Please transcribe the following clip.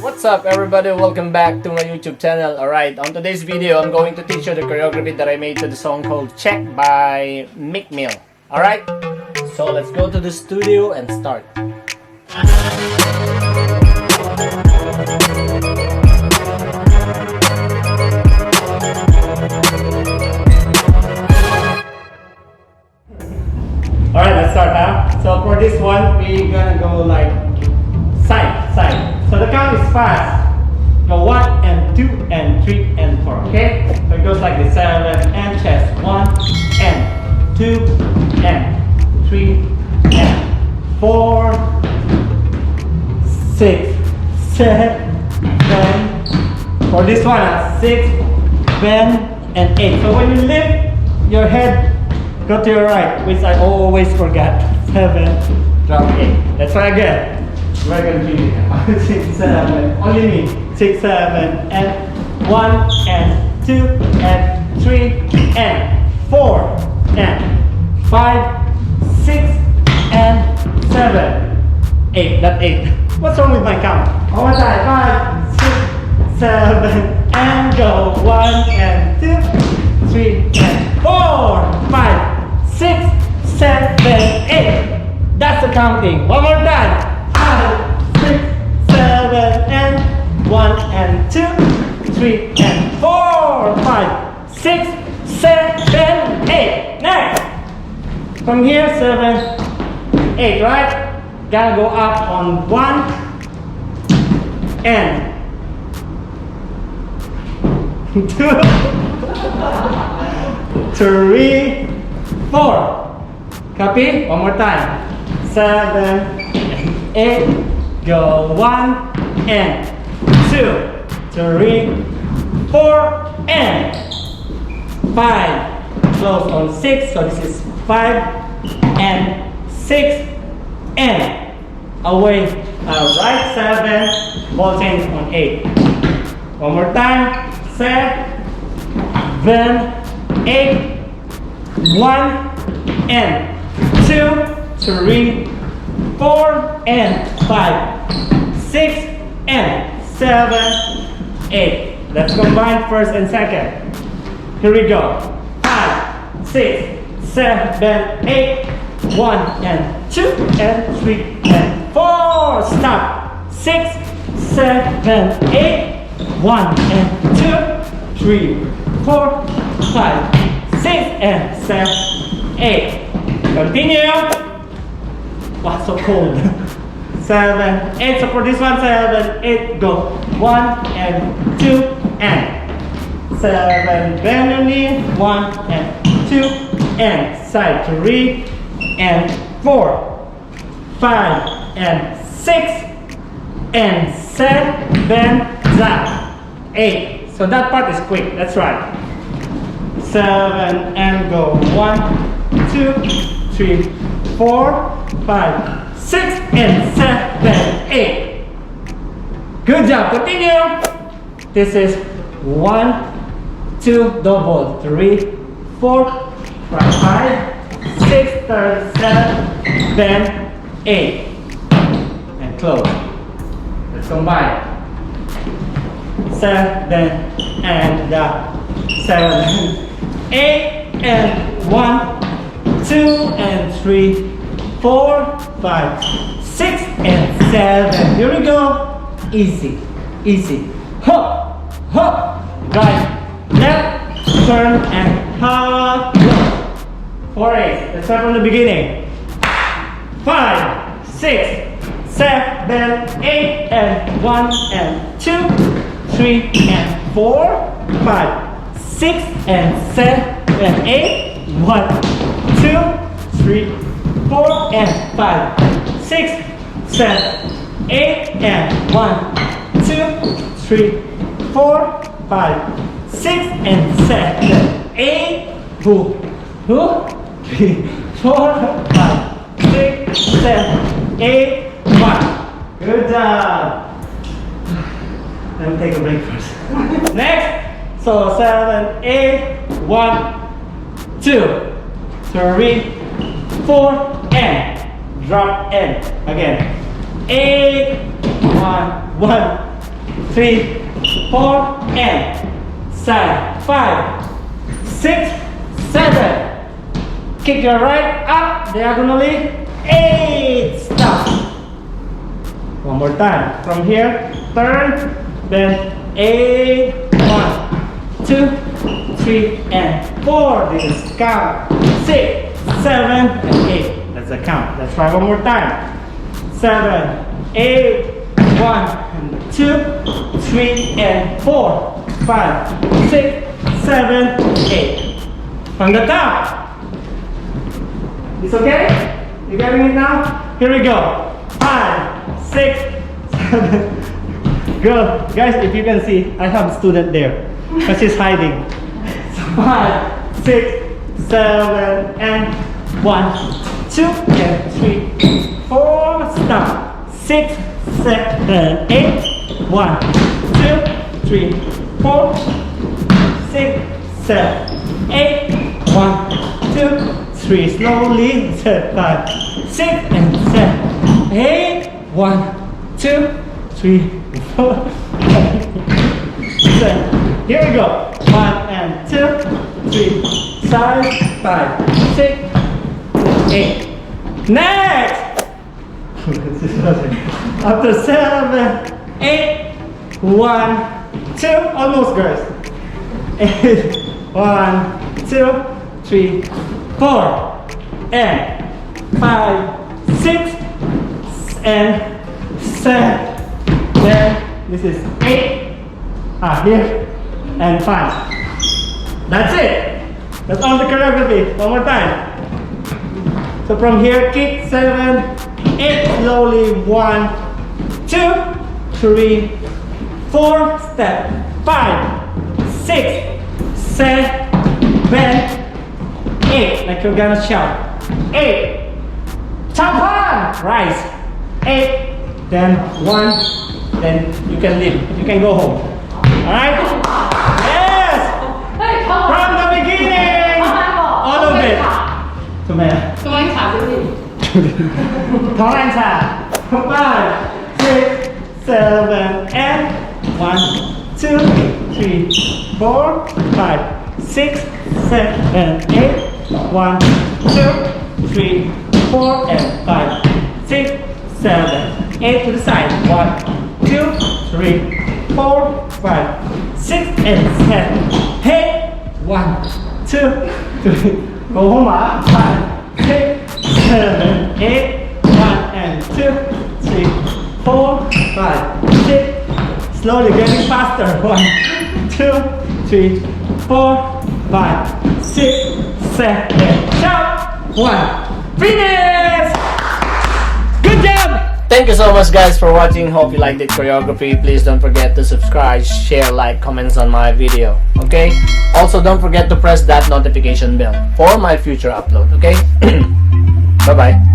What's up everybody, welcome back to my YouTube channel. Alright, on today's video, I'm going to teach you the choreography that I made to the song called Check by Meek. Alright, so let's go to the studio and start. Alright, let's start now. So for this one, we're gonna go like side, side. So the count is fast. Go 1 and 2 and 3 and 4. Okay? So it goes like this: 7 and chest. 1 and 2 and 3 and 4, 6, 7. For this one, 6, 7, and 8. So when you lift your head, go to your right, which I always forgot. 7, drop 8. Let's try again. We're gonna be 6, 7, only me. 6, 7, and 1, and 2, and 3, and 4, and 5, 6, and 7, 8. Not 8. What's wrong with my count? One more time. 5, 6, 7, and go. 1, and 2, 3, and 4, 5, 6, 7, 8. That's the counting. One more time. 5, 6, 7, and 1, and 2, 3, and 4, 5, 6, 7, 8. Next. From here, 7, 8, right? Gotta go up on 1 and 2, 3, 4. Copy? One more time. 7, 8. Go 1 and 2, 3, 4, and 5. Close on 6. So this is 5 and 6 and away. Right, 7. Ball change on 8. One more time. 7, 8. 1 and 2, 3, 4, and 5, 6, and 7, 8. Let's combine first and second. Here we go. 5, 6, 7, 8. 1 and 2 and 3 and 4. Stop. 6, 7, 8. 1 and 2, 3, 4, 5, 6, and 7, 8. Continue. Wow, so cold. 7, 8. So for this one, 7, 8. Go 1 and 2 and 7. Bend your knee. 1 and 2 and side. 3 and 4, 5 and 6 and 7. Drop 8. So that part is quick. That's right. 7 and go 1, 2, 3, 4, 5, 6, and 7, 8. Good job. Continue. This is 1, 2, double, 3, 4, 5, 6, 7, 8. And close. Let's combine. 7 and 7, 8, and 1, 2, and 3, 4, 5, 6, and 7. Here we go. Easy, easy. Hop, hop. Right, left, turn, and hop. 4, 8. Let's start from the beginning. 5, 6, 7, 8, and 1, and 2, 3, and 4, 5, 6, and 7, 8. 1, 2, 3, 4, and 5, 6, 7, 8, and 1, 2, 3, 4, 5, 6, and 7, 8. 2, 3, 4, 5, 6, 7, 8, 1. Good job. Let me take a break first. Next. So 7, 8, 1, 2, 3, 4, and drop in again. 8, 1, 1, 3, 4, and side. 5, 6, 7. Kick your right up diagonally. 8. Stop. One more time. From here, turn, then 8. 1, 2, 3, and 4. This is count. 6, 7, and 8. That's a count. Let's try one more time. 7, 8, 1, 2, 3, and 4, 5, 6, 7, 8. From the top. It's okay? You getting it now? Here we go. 5, 6, 7. Good. Guys, if you can see, I have a student there. But she's hiding. So 5, 6, 7, and 1, 2, and 3, 4. Stop. 6, 7, 8. 1, 2, 3, 4, 6, 7, 8. 1, 2, 3. Slowly. 5, 6, and 7, 8. 1, 2, 3, 4, 5, 7. Here we go. 1 and 2, 3, 5, 6, 8. Next. After 7, 8, 1, 2, almost guys. 8, 1, 2, 3, 4, and 5, 6, and 7. Then this is 8. Here and 5. That's it. That's all the choreography. One more time. So from here, kick 7, 8, slowly 1, 2, 3, 4, step 5, 6, 7, 8. Like you're gonna shout. 8. Jump on. Rise. 8. Then 1. Then you can leave. You can go home. Alright? Yes! From the beginning! All of it. ทำไมอ่ะ ทำไมขาจะดี ท้องแรงชา 5, 6, 7, and 1, 2, 3, 4, 5, 6, 7, 8. 1, 2, 3, 4, and 5, 6, 7, 8 to the side. 1, 2, 3, 4, 5, 6, and 7. Hey, 1, 2, 3. Go home, 5, 6, 7, 8. 1 and 2, 3, 4, 5, 6. Slowly getting faster. 1, 2, 3, 4, 5, 6, 7. Shout. 1. Finish. Good job. Thank you so much guys for watching. Hope you liked the choreography. Please don't forget to subscribe, share, like, comments on my video. Okay? Also don't forget to press that notification bell for my future upload. Okay? Bye bye.